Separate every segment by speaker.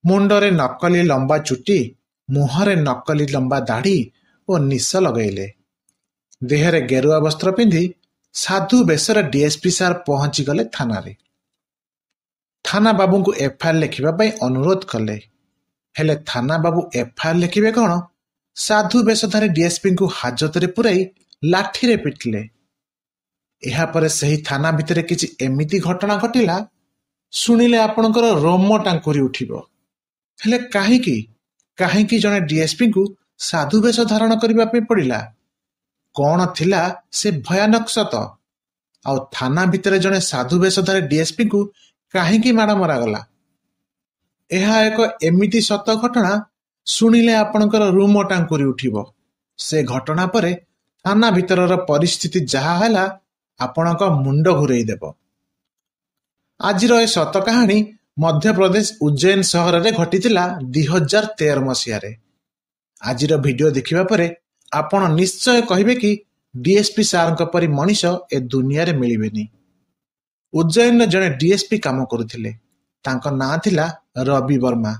Speaker 1: ମୁଣ୍ଡରେ ନକଲି ଲମ୍ବା ଚୁଟି, ମୁହଁରେ ନକଲି ଲମ୍ବା ଦାଢ଼ି ଓ ନିଶ ଲଗାଇଲେ। ଦେହରେ ଗେରୁଆ ବସ୍ତ୍ର ପିନ୍ଧି ସାଧୁ ବେଶରେ ଡିଏସ୍ପି ସାର୍ ପହଞ୍ଚିଗଲେ ଥାନାରେ। ଥାନା ବାବୁଙ୍କୁ ଏଫ୍ଆଇଆର୍ ଲେଖିବା ପାଇଁ ଅନୁରୋଧ କଲେ। ହେଲେ ଥାନା ବାବୁ ଏଫ୍ଆଇଆର୍ ଲେଖିବେ କ'ଣ? ସାଧୁ ବେଶଧାରୀ ଡିଏସ୍ପିଙ୍କୁ ହାଜତରେ ପୁରାଇ ଲାଠିରେ ପିଟିଲେ। ଏହାପରେ ସେହି ଥାନା ଭିତରେ କିଛି ଏମିତି ଘଟଣା ଘଟିଲା, ଶୁଣିଲେ ଆପଣଙ୍କର ରୋମ ଟାଙ୍କୁରି ଉଠିବ। ହେଲେ କାହିଁକି ଜଣେ ଡିଏସ୍ପିଙ୍କୁ ସାଧୁ ବେଶ ଧାରଣ କରିବା ପାଇଁ ପଡ଼ିଲା? କ'ଣ ଥିଲା ସେ ଭୟାନକ ସତ? ଆଉ ଥାନା ଭିତରେ ଜଣେ ସାଧୁ ବେଶଧାରୀ ଡିଏସ୍ପିଙ୍କୁ କାହିଁକି ମାଡ଼ ମରାଗଲା? ଏହା ଏକ ଏମିତି ସତ ଘଟଣା, ଶୁଣିଲେ ଆପଣଙ୍କର ରୁମ ଟାଙ୍କୁରି ଉଠିବ। ସେ ଘଟଣା ପରେ ଥାନା ଭିତରର ପରିସ୍ଥିତି ଯାହା ହେଲା, ଆପଣଙ୍କ ମୁଣ୍ଡ ଘୁରେଇ ଦେବ। ଆଜିର ଏ ସତ କାହାଣୀ ମଧ୍ୟପ୍ରଦେଶ ଉଜ୍ଜୈନ ସହରରେ ଘଟିଥିଲା 2013 ମସିହାରେ। ଆଜିର ଭିଡ଼ିଓ ଦେଖିବା ପରେ ଆପଣ ନିଶ୍ଚୟ କହିବେ କି ଡିଏସ୍ପି ସାର୍ଙ୍କ ପରି ମଣିଷ ଏ ଦୁନିଆରେ ମିଳିବେନି। ଉଜ୍ଜୈନରେ ଜଣେ ଡିଏସ୍ପି କାମ କରୁଥିଲେ। ତାଙ୍କ ନାଁ ଥିଲା ରବି ବର୍ମା।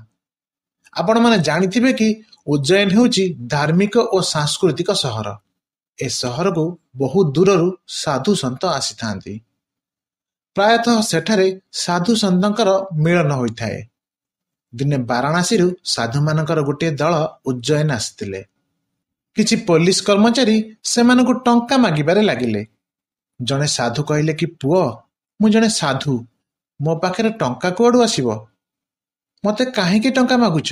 Speaker 1: ଆପଣମାନେ ଜାଣିଥିବେ କି ଉଜ୍ଜୈନ ହେଉଛି ଧାର୍ମିକ ଓ ସାଂସ୍କୃତିକ ସହର। ଏ ସହରକୁ ବହୁ ଦୂରରୁ ସାଧୁ ସନ୍ଥ ଆସିଥାନ୍ତି। ପ୍ରାୟତଃ ସେଠାରେ ସାଧୁ ସନ୍ଥଙ୍କର ମିଳନ ହୋଇଥାଏ। ଦିନେ ବାରାଣାସୀରୁ ସାଧୁମାନଙ୍କର ଗୋଟିଏ ଦଳ ଉଜ୍ଜୈନ ଆସିଥିଲେ। କିଛି ପୋଲିସ କର୍ମଚାରୀ ସେମାନଙ୍କୁ ଟଙ୍କା ମାଗିବାରେ ଲାଗିଲେ। ଜଣେ ସାଧୁ କହିଲେ କି, ପୁଅ, ମୁଁ ଜଣେ ସାଧୁ, ମୋ ପାଖରେ ଟଙ୍କା କୁଆଡ଼ୁ ଆସିବ? ମୋତେ କାହିଁକି ଟଙ୍କା ମାଗୁଛ?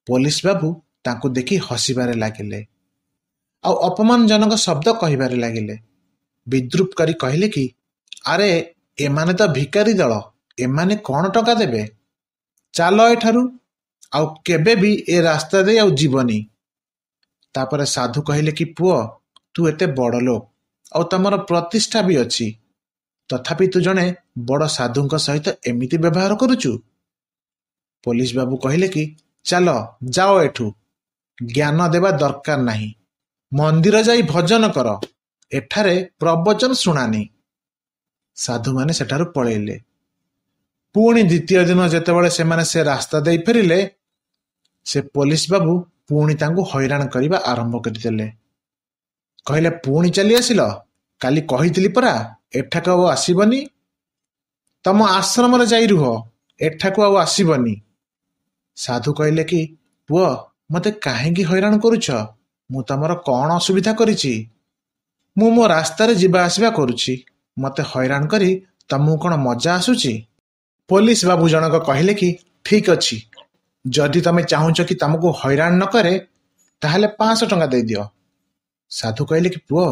Speaker 1: ପୋଲିସ ବାବୁ ତାଙ୍କୁ ଦେଖି ହସିବାରେ ଲାଗିଲେ ଆଉ ଅପମାନଜନକ ଶବ୍ଦ କହିବାରେ ଲାଗିଲେ। ବିଦ୍ରୂପ କରି କହିଲେ କି, ଆରେ ଏମାନେ ତ ଭିକାରୀ ଦଳ, ଏମାନେ କ'ଣ ଟଙ୍କା ଦେବେ? ଚାଲ ଏଠାରୁ, ଆଉ କେବେ ବି ଏ ରାସ୍ତା ଦେଇ ଆଉ ଯିବନି। ତାପରେ ସାଧୁ କହିଲେ କି, ପୁଅ, ତୁ ଏତେ ବଡ଼ ଲୋକ ଆଉ ତମର ପ୍ରତିଷ୍ଠା ବି ଅଛି, ତଥାପି ତୁ ଜଣେ ବଡ଼ ସାଧୁଙ୍କ ସହିତ ଏମିତି ବ୍ୟବହାର କରୁଛୁ? ପୋଲିସ ବାବୁ କହିଲେ କି, ଚାଲ ଯାଅ ଏଠୁ, ଜ୍ଞାନ ଦେବା ଦରକାର ନାହିଁ, ମନ୍ଦିର ଯାଇ ଭଜନ କର, ଏଠାରେ ପ୍ରବଚନ ଶୁଣାନି। ସାଧୁମାନେ ସେଠାରୁ ପଳେଇଲେ। ପୁଣି ଦ୍ୱିତୀୟ ଦିନ ଯେତେବେଳେ ସେମାନେ ସେ ରାସ୍ତା ଦେଇ ଫେରିଲେ, ସେ ପୋଲିସ ବାବୁ ପୁଣି ତାଙ୍କୁ ହଇରାଣ କରିବା ଆରମ୍ଭ କରିଦେଲେ। କହିଲେ, ପୁଣି ଚାଲି ଆସିଲ? କାଲି କହିଥିଲି ପରା ଏଠାକୁ ଆଉ ଆସିବନି। ତମ ଆଶ୍ରମରେ ଯାଇ ରୁହ, ଏଠାକୁ ଆଉ ଆସିବନି। ସାଧୁ କହିଲେ କି, ପୁଅ, ମୋତେ କାହିଁକି ହଇରାଣ କରୁଛ? ମୁଁ ତମର କ'ଣ ଅସୁବିଧା କରିଛି? ମୁଁ ମୋ ରାସ୍ତାରେ ଯିବା ଆସିବା କରୁଛି, ମୋତେ ହଇରାଣ କରି ତମକୁ କ'ଣ ମଜା ଆସୁଛି? ପୋଲିସ ବାବୁ ଜଣକ କହିଲେ କି, ଠିକ୍ ଅଛି, ଯଦି ତମେ ଚାହୁଁଛ କି ତମକୁ ହଇରାଣ ନ କରେ, ତାହେଲେ 500 ଟଙ୍କା ଦେଇଦିଅ। ସାଧୁ କହିଲେ କି, ପୁଅ,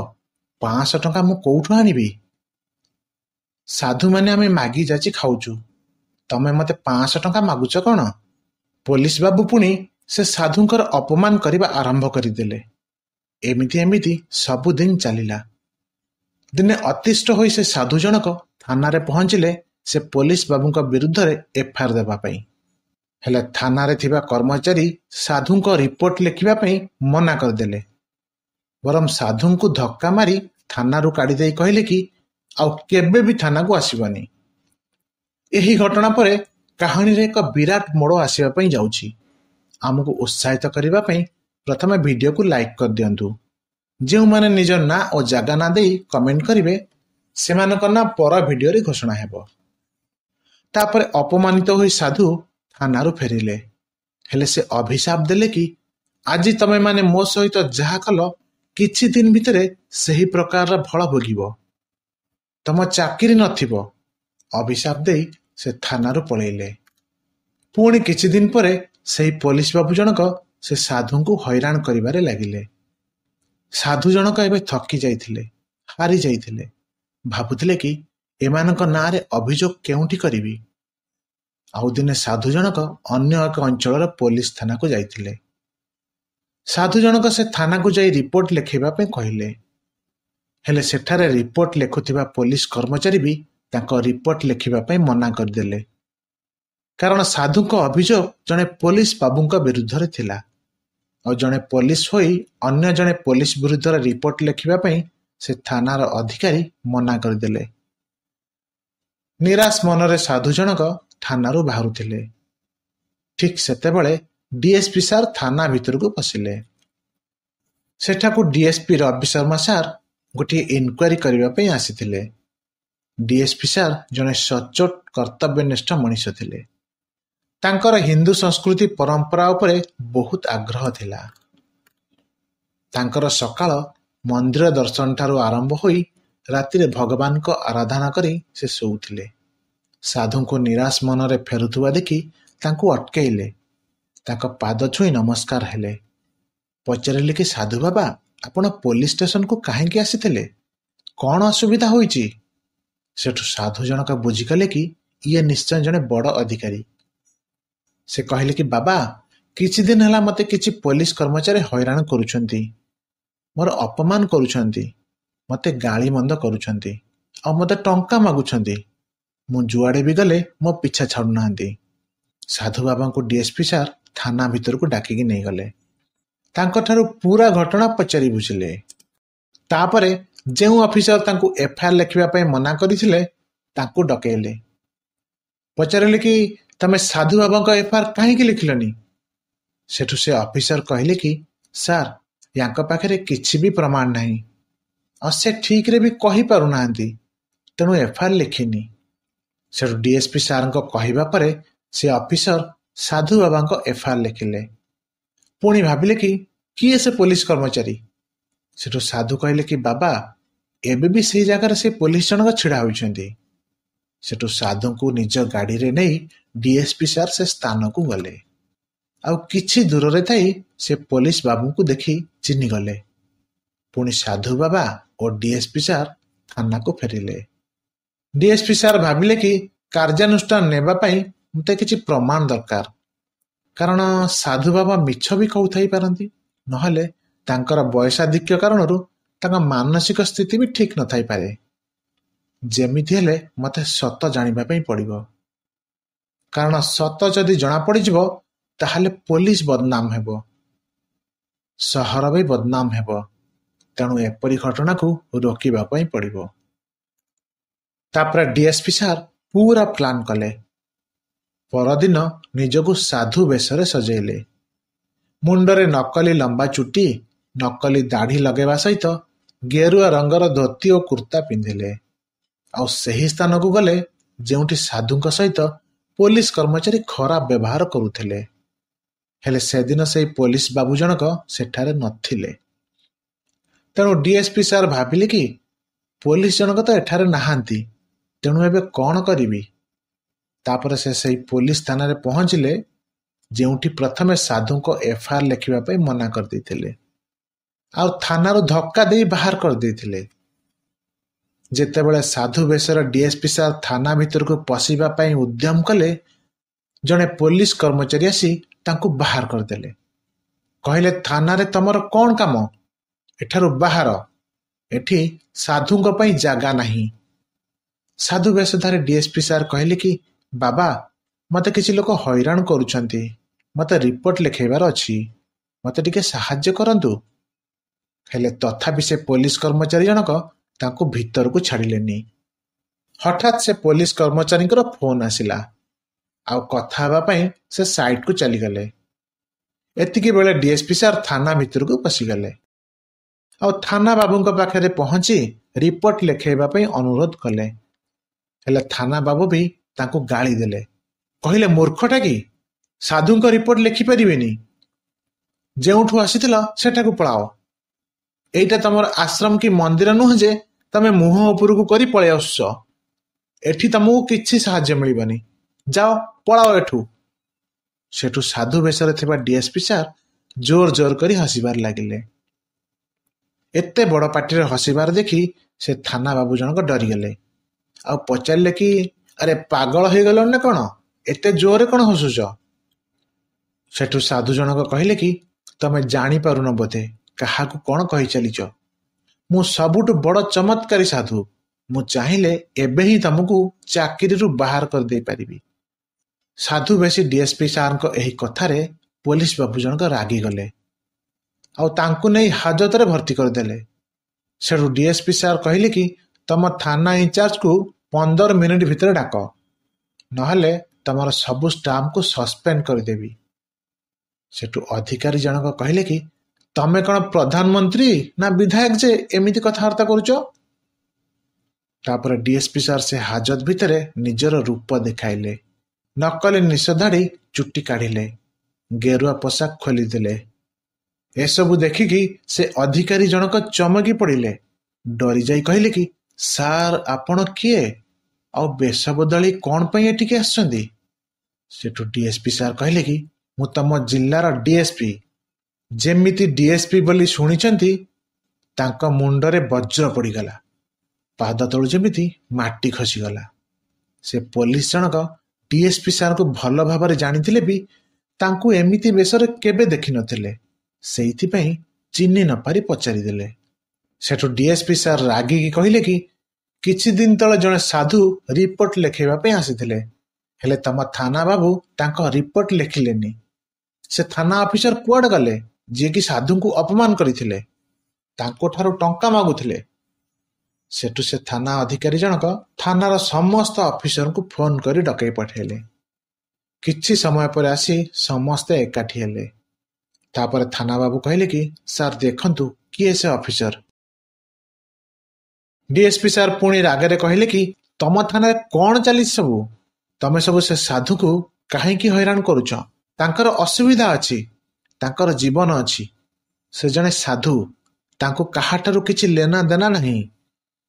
Speaker 1: 500 ଟଙ୍କା ମୁଁ କୋଉଠୁ ଆଣିବି? ସାଧୁମାନେ ଆମେ ମାଗି ଯାଚି ଖାଉଛୁ, ତମେ ମୋତେ 500 ଟଙ୍କା ମାଗୁଛ କ'ଣ? ପୋଲିସ ବାବୁ ପୁଣି ସେ ସାଧୁଙ୍କର ଅପମାନ କରିବା ଆରମ୍ଭ କରିଦେଲେ। ଏମିତି ସବୁଦିନ ଚାଲିଲା। ଦିନେ ଅତିଷ୍ଠ ହୋଇ ସେ ସାଧୁ ଜଣକ ଥାନାରେ ପହଞ୍ଚିଲେ ସେ ପୋଲିସ ବାବୁଙ୍କ ବିରୁଦ୍ଧରେ ଏଫ୍ଆଇଆର୍ ଦେବା ପାଇଁ। ହେଲେ ଥାନାରେ ଥିବା କର୍ମଚାରୀ ସାଧୁଙ୍କ ରିପୋର୍ଟ ଲେଖିବା ପାଇଁ ମନା କରିଦେଲେ। ବରଂ ସାଧୁଙ୍କୁ ଧକ୍କା ମାରି ଥାନାରୁ କାଢ଼ି ଦେଇ କହିଲେ କି, ଆଉ କେବେ ବି ଥାନାକୁ ଆସିବନି। ଏହି ଘଟଣା ପରେ କାହାଣୀରେ ଏକ ବିରାଟ ମୋଡ଼ ଆସିବା ପାଇଁ ଯାଉଛି। ଆମକୁ ଉତ୍ସାହିତ କରିବା ପାଇଁ ପ୍ରଥମେ ଭିଡ଼ିଓକୁ ଲାଇକ୍ କରିଦିଅନ୍ତୁ। ଯେଉଁମାନେ ନିଜ ନାଁ ଓ ଜାଗା ନାଁ ଦେଇ କମେଣ୍ଟ କରିବେ, ସେମାନଙ୍କ ନାଁ ପର ଭିଡ଼ିଓରେ ଘୋଷଣା ହେବ। ତାପରେ ଅପମାନିତ ହୋଇ ସାଧୁ ଥାନାରୁ ଫେରିଲେ। ହେଲେ ସେ ଅଭିଶାପ ଦେଲେ କି, ଆଜି ତମେମାନେ ମୋ ସହିତ ଯାହା କଲ, କିଛି ଦିନ ଭିତରେ ସେହି ପ୍ରକାରର ଫଳ ଭୋଗିବ। ତମ ଚାକିରି ନଥିବ। ଅଭିଶାପ ଦେଇ ସେ ଥାନାରୁ ପଳେଇଲେ। ପୁଣି କିଛି ଦିନ ପରେ ସେହି ପୋଲିସ ବାବୁ ଜଣକ ସେ ସାଧୁଙ୍କୁ ହଇରାଣ କରିବାରେ ଲାଗିଲେ। ସାଧୁ ଜଣକ ଏବେ ଥକି ଯାଇଥିଲେ, ହାରି ଯାଇଥିଲେ। ଭାବୁଥିଲେ କି ଏମାନଙ୍କ ନାଁରେ ଅଭିଯୋଗ କେଉଁଠି କରିବି। ଆଉ ଦିନେ ସାଧୁ ଜଣକ ଅନ୍ୟ ଏକ ଅଞ୍ଚଳର ପୋଲିସ ଥାନାକୁ ଯାଇଥିଲେ। ସାଧୁ ଜଣକ ସେ ଥାନାକୁ ଯାଇ ରିପୋର୍ଟ ଲେଖିବା ପାଇଁ କହିଲେ। ହେଲେ ସେଠାରେ ରିପୋର୍ଟ ଲେଖୁଥିବା ପୋଲିସ କର୍ମଚାରୀ ବି ତାଙ୍କ ରିପୋର୍ଟ ଲେଖିବା ପାଇଁ ମନା କରିଦେଲେ। କାରଣ ସାଧୁଙ୍କ ଅଭିଯୋଗ ଜଣେ ପୋଲିସ ବାବୁଙ୍କ ବିରୁଦ୍ଧରେ ଥିଲା ଆଉ ଜଣେ ପୋଲିସ ହୋଇ ଅନ୍ୟ ଜଣେ ପୋଲିସ ବିରୁଦ୍ଧରେ ରିପୋର୍ଟ ଲେଖିବା ପାଇଁ ସେ ଥାନାର ଅଧିକାରୀ ମନା କରିଦେଲେ। ନିରାଶ ମନରେ ସାଧୁ ଜଣକ ଥାନାରୁ ବାହାରୁଥିଲେ। ଠିକ୍ ସେତେବେଳେ ଡିଏସ୍ପି ସାର୍ ଥାନା ଭିତରକୁ ପଶିଲେ। ସେଠାକୁ ଡିଏସ୍ପି ରବି ଶର୍ମା ସାର୍ ଗୋଟିଏ ଇନକ୍ୱାରି କରିବା ପାଇଁ ଆସିଥିଲେ। ଡିଏସ୍ପି ସାର୍ ଜଣେ ସଚ୍ଚୋଟ କର୍ତ୍ତବ୍ୟନିଷ୍ଠ ମଣିଷ ଥିଲେ। ତାଙ୍କର ହିନ୍ଦୁ ସଂସ୍କୃତି ପରମ୍ପରା ଉପରେ ବହୁତ ଆଗ୍ରହ ଥିଲା। ତାଙ୍କର ସକାଳ ମନ୍ଦିର ଦର୍ଶନଠାରୁ ଆରମ୍ଭ ହୋଇ ରାତିରେ ଭଗବାନଙ୍କ ଆରାଧନା କରି ସେ ଶୋଉଥିଲେ। ସାଧୁଙ୍କୁ ନିରାଶ ମନରେ ଫେରୁଥିବା ଦେଖି ତାଙ୍କୁ ଅଟକେଇଲେ। ତାଙ୍କ ପାଦ ଛୁଇଁ ନମସ୍କାର ହେଲେ। ପଚାରିଲେ କି ସାଧୁ ବାବା, ଆପଣ ପୋଲିସ ଷ୍ଟେସନକୁ କାହିଁକି ଆସିଥିଲେ? କ'ଣ ଅସୁବିଧା ହୋଇଛି? ସେଠୁ ସାଧୁ ଜଣକ ବୁଝିଗଲେ କି ଇଏ ନିଶ୍ଚୟ ଜଣେ ବଡ଼ ଅଧିକାରୀ। ସେ କହିଲେ କି ବାବା, କିଛି ଦିନ ହେଲା ମୋତେ କିଛି ପୋଲିସ କର୍ମଚାରୀ ହଇରାଣ କରୁଛନ୍ତି, ମୋର ଅପମାନ କରୁଛନ୍ତି, ମୋତେ ଗାଳି ମନ୍ଦ କରୁଛନ୍ତି ଆଉ ମୋତେ ଟଙ୍କା ମାଗୁଛନ୍ତି। ମୁଁ ଯୁଆଡ଼େ ବି ଗଲେ ମୋ ପିଛା ଛାଡ଼ୁନାହାନ୍ତି। ସାଧୁ ବାବାଙ୍କୁ ଡିଏସ୍ପି ସାର୍ ଥାନା ଭିତରକୁ ଡାକିକି ନେଇଗଲେ। ତାଙ୍କଠାରୁ ପୁରା ଘଟଣା ପଚାରି ବୁଝିଲେ। ତାପରେ ଯେଉଁ ଅଫିସର ତାଙ୍କୁ ଏଫ୍ଆଇଆର୍ ଲେଖିବା ପାଇଁ ମନା କରିଥିଲେ ତାଙ୍କୁ ଡକେଇଲେ। ପଚାରିଲେ କି ତମେ ସାଧୁ ବାବାଙ୍କ ଏଫ୍ଆଇଆର୍ କାହିଁକି ଲେଖିଲନି? ସେଠୁ ସେ ଅଫିସର କହିଲେ କି ସାର୍, ୟାଙ୍କ ପାଖରେ କିଛି ବି ପ୍ରମାଣ ନାହିଁ ଆଉ ସେ ଠିକ୍ରେ ବି କହିପାରୁନାହାନ୍ତି, ତେଣୁ ଏଫ୍ଆଇଆର୍ ଲେଖିନି। ସେଠୁ ଡିଏସ୍ପି ସାର୍ଙ୍କ କହିବା ପରେ ସେ ଅଫିସର ସାଧୁ ବାବାଙ୍କ ଏଫ୍ଆଇଆର୍ ଲେଖିଲେ। ପୁଣି ଭାବିଲେ କି କିଏ ସେ ପୋଲିସ କର୍ମଚାରୀ? ସେଠୁ ସାଧୁ କହିଲେ କି ବାବା, ଏବେ ବି ସେଇ ଜାଗାରେ ସେ ପୋଲିସ ଜଣକ ଛିଡ଼ା ହୋଇଛନ୍ତି। ସେଠୁ ସାଧୁଙ୍କୁ ନିଜ ଗାଡ଼ିରେ ନେଇ ଡିଏସ୍ପି ସାର୍ ସେ ସ୍ଥାନକୁ ଗଲେ। ଆଉ କିଛି ଦୂରରେ ଥାଇ ସେ ପୋଲିସ ବାବୁଙ୍କୁ ଦେଖି ଚିହ୍ନିଗଲେ। ପୁଣି ସାଧୁ ବାବା ଓ ଡିଏସ୍ପି ସାର୍ ଥାନାକୁ ଫେରିଲେ। ଡିଏସ୍ପି ସାର୍ ଭାବିଲେ କି କାର୍ଯ୍ୟାନୁଷ୍ଠାନ ନେବା ପାଇଁ ମୋତେ କିଛି ପ୍ରମାଣ ଦରକାର, କାରଣ ସାଧୁ ବାବା ମିଛ ବି କହୁଥାଇ ପାରନ୍ତି, ନହେଲେ ତାଙ୍କର ବୟସାଧିକ୍ୟ କାରଣରୁ ତାଙ୍କ ମାନସିକ ସ୍ଥିତି ବି ଠିକ୍ ନଥାଇପାରେ। ଯେମିତି ହେଲେ ମୋତେ ସତ ଜାଣିବା ପାଇଁ ପଡ଼ିବ, କାରଣ ସତ ଯଦି ଜଣାପଡ଼ିଯିବ ତାହେଲେ ପୋଲିସ ବଦନାମ ହେବ, ସହର ବି ବଦନାମ ହେବ। ତେଣୁ ଏପରି ଘଟଣାକୁ ରୋକିବା ପାଇଁ ପଡ଼ିବ। ତାପରେ ଡିଏସ୍ପି ସାର୍ ପୁରା ପ୍ଲାନ୍ କଲେ। ପରଦିନ ନିଜକୁ ସାଧୁ ବେଶରେ ସଜେଇଲେ। ମୁଣ୍ଡରେ ନକଲି ଲମ୍ବା ଚୁଟି, ନକଲି ଦାଢ଼ି ଲଗାଇବା ସହିତ ଗେରୁଆ ରଙ୍ଗର ଧୋତି ଓ କୁର୍ତ୍ତା ପିନ୍ଧିଲେ। ଆଉ ସେହି ସ୍ଥାନକୁ ଗଲେ ଯେଉଁଠି ସାଧୁଙ୍କ ସହିତ ପୋଲିସ କର୍ମଚାରୀ ଖରାପ ବ୍ୟବହାର କରୁଥିଲେ। ହେଲେ ସେଦିନ ସେହି ପୋଲିସ ବାବୁ ଜଣକ ସେଠାରେ ନଥିଲେ। ତେଣୁ ଡିଏସ୍ପି ସାର୍ ଭାବିଲେ କି ପୋଲିସ ଜଣକ ତ ଏଠାରେ ନାହାନ୍ତି, ତେଣୁ ଏବେ କ'ଣ କରିବି? ତାପରେ ସେ ସେହି ପୋଲିସ ଥାନାରେ ପହଞ୍ଚିଲେ, ଯେଉଁଠି ପ୍ରଥମେ ସାଧୁଙ୍କ ଏଫ୍ଆଇଆର୍ ଲେଖିବା ପାଇଁ ମନା କରିଦେଇଥିଲେ ଆଉ ଥାନାରୁ ଧକ୍କା ଦେଇ ବାହାର କରିଦେଇଥିଲେ। ଯେତେବେଳେ ସାଧୁ ବେଶର ଡିଏସ୍ପି ସାର୍ ଥାନା ଭିତରକୁ ପଶିବା ପାଇଁ ଉଦ୍ୟମ କଲେ, ଜଣେ ପୋଲିସ କର୍ମଚାରୀ ଆସି ତାଙ୍କୁ ବାହାର କରିଦେଲେ। କହିଲେ, ଥାନାରେ ତମର କ'ଣ କାମ? ଏଠାରୁ ବାହାର, ଏଠି ସାଧୁଙ୍କ ପାଇଁ ଜାଗା ନାହିଁ। ସାଧୁ ବେଶଧାରୀ ଡିଏସ୍ପି ସାର୍ କହିଲେ କି ବାବା, ମୋତେ କିଛି ଲୋକ ହଇରାଣ କରୁଛନ୍ତି, ମୋତେ ରିପୋର୍ଟ ଲେଖାଇବାର ଅଛି, ମୋତେ ଟିକେ ସାହାଯ୍ୟ କରନ୍ତୁ। ହେଲେ ତଥାପି ସେ ପୋଲିସ କର୍ମଚାରୀ ଜଣକ ତାଙ୍କୁ ଭିତରକୁ ଛାଡ଼ିଲେନି। ହଠାତ୍ ସେ ପୋଲିସ କର୍ମଚାରୀଙ୍କର ଫୋନ୍ ଆସିଲା ଆଉ କଥା ହେବା ପାଇଁ ସେ ସାଇଟ୍କୁ ଚାଲିଗଲେ। ଏତିକି ବେଳେ ଡିଏସ୍ପି ସାର୍ ଥାନା ଭିତରକୁ ପଶିଗଲେ ଆଉ ଥାନା ବାବୁଙ୍କ ପାଖରେ ପହଞ୍ଚି ରିପୋର୍ଟ ଲେଖାଇବା ପାଇଁ ଅନୁରୋଧ କଲେ। ହେଲେ ଥାନା ବାବୁ ବି ତାଙ୍କୁ ଗାଳି ଦେଲେ। କହିଲେ, ମୂର୍ଖଟା କି, ସାଧୁଙ୍କ ରିପୋର୍ଟ ଲେଖିପାରିବେନି? ଯେଉଁଠୁ ଆସିଥିଲ ସେଠାକୁ ପଳାଅ। ଏଇଟା ତମର ଆଶ୍ରମ କି ମନ୍ଦିର ନୁହେଁ ଯେ ତମେ ମୁହଁ ଉପରକୁ କରି ପଳେଇ ଆସୁଛ। ଏଠି ତମକୁ କିଛି ସାହାଯ୍ୟ ମିଳିବନି, ଯାଅ ପଳାଅ ଏଠୁ। ସେଠୁ ସାଧୁ ବେଶରେ ଥିବା ଡିଏସ୍ପି ସାର୍ ଜୋର ଜୋର କରି ହସିବାର ଲାଗିଲେ। ଏତେ ବଡ଼ ପାଟିରେ ହସିବାର ଦେଖି ସେ ଥାନା ବାବୁ ଜଣକ ଡରିଗଲେ ଆଉ ପଚାରିଲେ କି ଆରେ ପାଗଳ ହେଇଗଲଣି ନା କ'ଣ, ଏତେ ଜୋରରେ କ'ଣ ହସୁଛ? ସେଠୁ ସାଧୁ ଜଣକ କହିଲେ କି ତମେ ଜାଣିପାରୁନ ବୋଧେ କାହାକୁ କ'ଣ କହି ଚାଲିଛ। ମୁଁ ସବୁଠୁ ବଡ଼ ଚମତ୍କାରୀ ସାଧୁ, ମୁଁ ଚାହିଁଲେ ଏବେ ହିଁ ତମକୁ ଚାକିରିରୁ ବାହାର କରିଦେଇ ପାରିବି। ସାଧୁ ବେଶୀ ଡିଏସ୍ପି ସାର୍ଙ୍କ ଏହି କଥାରେ ପୋଲିସ ବାବୁ ଜଣକ ରାଗିଗଲେ ଆଉ ତାଙ୍କୁ ନେଇ ହାଜତରେ ଭର୍ତ୍ତି କରିଦେଲେ। ସେଠୁ ଡିଏସ୍ପି ସାର୍ କହିଲେ କି ତମ ଥାନା ଇନଚାର୍ଜକୁ 15 ମିନିଟ୍ ଭିତରେ ଡାକ, ନହେଲେ ତମର ସବୁ ଷ୍ଟାଫଙ୍କୁ ସସ୍ପେଣ୍ଡ କରିଦେବି। ସେଠୁ ଅଧିକାରୀ ଜଣକ କହିଲେ କି ତମେ କ'ଣ ପ୍ରଧାନମନ୍ତ୍ରୀ ନା ବିଧାୟକ ଯେ ଏମିତି କଥାବାର୍ତ୍ତା କରୁଛ? ତାପରେ ଡିଏସ୍ପି ସାର୍ ସେ ହାଜତ ଭିତରେ ନିଜର ରୂପ ଦେଖାଇଲେ। ନକଲି ନିଶ ଦାଢ଼ି ଚୁଟି କାଢ଼ିଲେ, ଗେରୁଆ ପୋଷାକ ଖୋଲିଦେଲେ। ଏସବୁ ଦେଖିକି ସେ ଅଧିକାରୀ ଜଣକ ଚମକି ପଡ଼ିଲେ। ଡରିଯାଇ କହିଲେ କି ସାର୍ ଆପଣ କିଏ ଆଉ ବେଶ ବଦଳି କ'ଣ ପାଇଁ ଏଠିକି ଆସିଛନ୍ତି? ସେଠୁ ଡିଏସ୍ପି ସାର୍ କହିଲେ କି ମୁଁ ତମ ଜିଲ୍ଲାର ଡିଏସ୍ପି। ଯେମିତି ଡିଏସ୍ପି ବୋଲି ଶୁଣିଛନ୍ତି ତାଙ୍କ ମୁଣ୍ଡରେ ବଜ୍ର ପଡ଼ିଗଲା, ପାଦ ତଳୁ ଯେମିତି ମାଟି ଖସିଗଲା। ସେ ପୋଲିସ ଜଣକ ଡିଏସ୍ପି ସାର୍ଙ୍କୁ ଭଲ ଭାବରେ ଜାଣିଥିଲେ ବି ତାଙ୍କୁ ଏମିତି ବେଶରେ କେବେ ଦେଖିନଥିଲେ। ସେଇଥିପାଇଁ ଚିହ୍ନି ନପାରି ପଚାରିଦେଲେ। ସେଠୁ ଡିଏସ୍ପି ସାର୍ ରାଗିକି କହିଲେ କି କିଛି ଦିନ ତଳେ ଜଣେ ସାଧୁ ରିପୋର୍ଟ ଲେଖାଇବା ପାଇଁ ଆସିଥିଲେ, ହେଲେ ତମ ଥାନା ବାବୁ ତାଙ୍କ ରିପୋର୍ଟ ଲେଖିଲେନି। ସେ ଥାନା ଅଫିସର କୁଆଡ଼େ ଗଲେ ଯିଏକି ସାଧୁଙ୍କୁ ଅପମାନ କରିଥିଲେ? ତାଙ୍କଠାରୁ ଟଙ୍କା ମାଗୁଥିଲେ। ସେଠୁ ସେ ଥାନା ଅଧିକାରୀ ଜଣକ ଥାନାର ସମସ୍ତ ଅଫିସରଙ୍କୁ ଫୋନ କରି ଡକେଇ ପଠାଇଲେ। କିଛି ସମୟ ପରେ ଆସି ସମସ୍ତେ ଏକାଠି ହେଲେ। ତାପରେ ଥାନା ବାବୁ କହିଲେ କି ସାର୍ ଦେଖନ୍ତୁ କିଏ ସେ ଅଫିସର। ଡିଏସ୍ପି ସାର୍ ପୁଣି ରାଗରେ କହିଲେ କି ତମ ଥାନାରେ କ'ଣ ଚାଲିଛି ସବୁ? ତମେ ସବୁ ସେ ସାଧୁକୁ କାହିଁକି ହଇରାଣ କରୁଛ? ତାଙ୍କର ଅସୁବିଧା ଅଛି, ତାଙ୍କର ଜୀବନ ଅଛି। ସେ ଜଣେ ସାଧୁ, ତାଙ୍କୁ କାହାଠାରୁ କିଛି ଲେନା ଦେନା ନାହିଁ।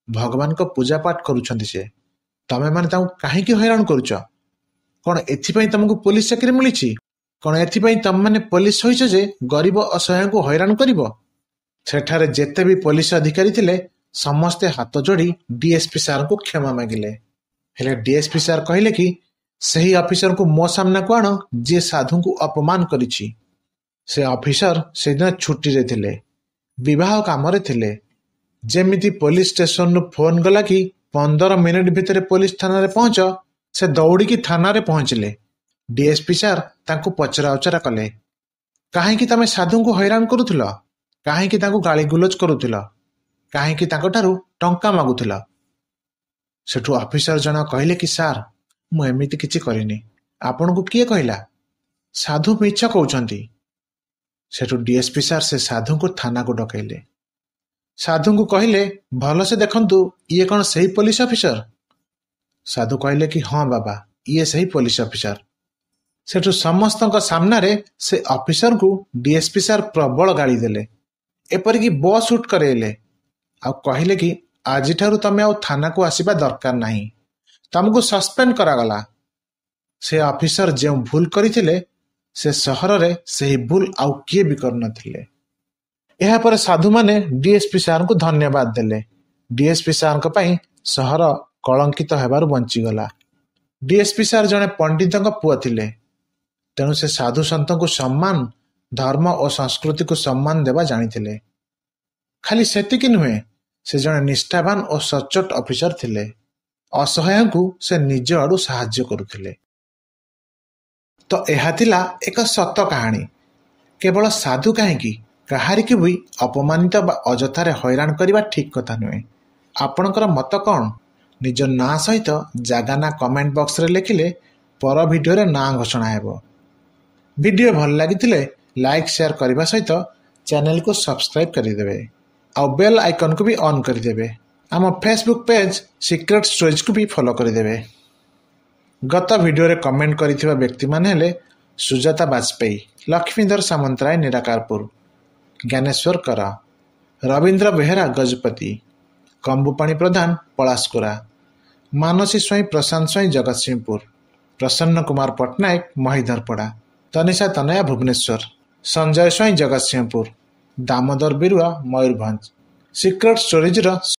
Speaker 1: ଭଗବାନଙ୍କ ପୂଜାପାଠ କରୁଛନ୍ତି ସେ। ତମେମାନେ ତାଙ୍କୁ କାହିଁକି ହଇରାଣ କରୁଛ? କ'ଣ ଏଥିପାଇଁ ତମକୁ ପୋଲିସ ଚାକିରି ମିଳିଛି? କ'ଣ ଏଥିପାଇଁ ତମେମାନେ ପୋଲିସ ହୋଇଛ ଯେ ଗରିବ ଅସହାୟଙ୍କୁ ହଇରାଣ କରିବ? ସେଠାରେ ଯେତେ ବି ପୋଲିସ ଅଧିକାରୀ ଥିଲେ ସମସ୍ତେ ହାତ ଯୋଡ଼ି ଡିଏସ୍ପି ସାର୍ଙ୍କୁ କ୍ଷମା ମାଗିଲେ। ହେଲେ ଡିଏସ୍ପି ସାର୍ କହିଲେ କି ସେହି ଅଫିସରଙ୍କୁ ମୋ ସାମ୍ନାକୁ ଆଣ ଯିଏ ସାଧୁଙ୍କୁ ଅପମାନ କରିଛି। ସେ ଅଫିସର ସେଦିନ ଛୁଟିରେ ଥିଲେ, ବିବାହ କାମରେ ଥିଲେ। ଯେମିତି ପୋଲିସ ଷ୍ଟେସନରୁ ଫୋନ ଗଲା କି 15 ମିନିଟ୍ ଭିତରେ ପୋଲିସ ଥାନାରେ ପହଞ୍ଚ, ସେ ଦୌଡ଼ିକି ଥାନାରେ ପହଞ୍ଚିଲେ। ଡିଏସ୍ପି ସାର୍ ତାଙ୍କୁ ପଚରା ଉଚରା କଲେ, କାହିଁକି ତମେ ସାଧୁଙ୍କୁ ହଇରାଣ କରୁଥିଲ? କାହିଁକି ତାଙ୍କୁ ଗାଳି ଗୁଲଜ କରୁଥିଲ? କାହିଁକି ତାଙ୍କଠାରୁ ଟଙ୍କା ମାଗୁଥିଲ? ସେଠୁ ଅଫିସର ଜଣ କହିଲେ କି ସାର୍ ମୁଁ ଏମିତି କିଛି କରିନି। ଆପଣଙ୍କୁ କିଏ କହିଲା? ସାଧୁ ମିଛ କହୁଛନ୍ତି। ସେଠୁ ଡିଏସ୍ପି ସାର୍ ସେ ସାଧୁଙ୍କୁ ଥାନାକୁ ଡକେଇଲେ। ସାଧୁଙ୍କୁ କହିଲେ ଭଲସେ ଦେଖନ୍ତୁ ଇଏ କ'ଣ ସେହି ପୋଲିସ ଅଫିସର? ସାଧୁ କହିଲେ କି ହଁ ବାବା, ଇଏ ସେହି ପୋଲିସ ଅଫିସର। ସେଠୁ ସମସ୍ତଙ୍କ ସାମ୍ନାରେ ସେ ଅଫିସରଙ୍କୁ ଡିଏସ୍ପି ସାର୍ ପ୍ରବଳ ଗାଳି ଦେଲେ, ଏପରିକି ବସ୍ ସୁଟ୍ କରେଇଲେ। ଆଉ କହିଲେ କି ଆଜିଠାରୁ ତମେ ଆଉ ଥାନାକୁ ଆସିବା ଦରକାର ନାହିଁ, ତମକୁ ସସ୍ପେଣ୍ଡ କରାଗଲା। ସେ ଅଫିସର ଯେଉଁ ଭୁଲ କରିଥିଲେ ସେ ସହରରେ ସେହି ଭୁଲ ଆଉ କିଏ ବି କରିନଥିଲେ। ଏହାପରେ ସାଧୁମାନେ ଡିଏସ୍ପି ସାର୍ଙ୍କୁ ଧନ୍ୟବାଦ ଦେଲେ। ଡିଏସ୍ପି ସାର୍ଙ୍କ ପାଇଁ ସହର କଳଙ୍କିତ ହେବାରୁ ବଞ୍ଚିଗଲା। ଡିଏସ୍ପି ସାର୍ ଜଣେ ପଣ୍ଡିତଙ୍କ ପୁଅ ଥିଲେ, ତେଣୁ ସେ ସାଧୁ ସନ୍ତଙ୍କୁ ସମ୍ମାନ, ଧର୍ମ ଓ ସଂସ୍କୃତିକୁ ସମ୍ମାନ ଦେବା ଜାଣିଥିଲେ। ଖାଲି ସେତିକି ନୁହେଁ, ସେ ଜଣେ ନିଷ୍ଠାବାନ ଓ ସଚ୍ଚୋଟ ଅଫିସର ଥିଲେ। ଅସହାୟଙ୍କୁ ସେ ନିଜ ଆଡ଼ୁ ସାହାଯ୍ୟ କରୁଥିଲେ। ତ ଏହା ଥିଲା ଏକ ସତ କାହାଣୀ। କେବଳ ସାଧୁ କାହିଁକି, କାହାରିକୁ ବି ଅପମାନିତ ବା ଅଯଥାରେ ହଇରାଣ କରିବା ଠିକ୍ କଥା ନୁହେଁ। ଆପଣଙ୍କର ମତ କ'ଣ? ନିଜ ନାଁ ସହିତ ଜାଗା ନା କମେଣ୍ଟ ବକ୍ସରେ ଲେଖିଲେ ପର ଭିଡ଼ିଓରେ ନାଁ ଘୋଷଣା ହେବ। ଭିଡ଼ିଓ ଭଲ ଲାଗିଥିଲେ ଲାଇକ୍ ସେୟାର କରିବା ସହିତ ଚ୍ୟାନେଲକୁ ସବସ୍କ୍ରାଇବ୍ କରିଦେବେ, ଆଉ ବେଲ୍ ଆଇକନ୍କୁ ବି ଅନ୍ କରିଦେବେ। ଆମ ଫେସବୁକ୍ ପେଜ୍ ସିକ୍ରେଟ ଷ୍ଟୋରିଜକୁ ବି ଫଲୋ କରିଦେବେ। ଗତ ଭିଡ଼ିଓରେ କମେଣ୍ଟ କରିଥିବା ବ୍ୟକ୍ତିମାନେ ହେଲେ ସୁଜାତା ବାଜପେୟୀ, ଲକ୍ଷ୍ମୀଧର ସାମନ୍ତରାୟ ନିରାକାରପୁର, ଜ୍ଞାନେଶ୍ୱର କର, ରବୀନ୍ଦ୍ର ବେହେରା ଗଜପତି, କମ୍ବୁପାଣି ପ୍ରଧାନ ପଳାଶକୁରା, ମାନସୀ ସ୍ୱାଇଁ ପ୍ରଶାନ୍ତ ସ୍ୱାଇଁ ଜଗତସିଂହପୁର, ପ୍ରସନ୍ନ କୁମାର ପଟ୍ଟନାୟକ ମହିଧରପଡ଼ା, ତନିଷା ତନୟା ଭୁବନେଶ୍ୱର, ସଞ୍ଜୟ ସ୍ୱାଇଁ ଜଗତସିଂହପୁର, ଦାମୋଦର ବିରୁଆ ମୟୂରଭଞ୍ଜ। ସିକ୍ରେଟ ଷ୍ଟୋରିଜର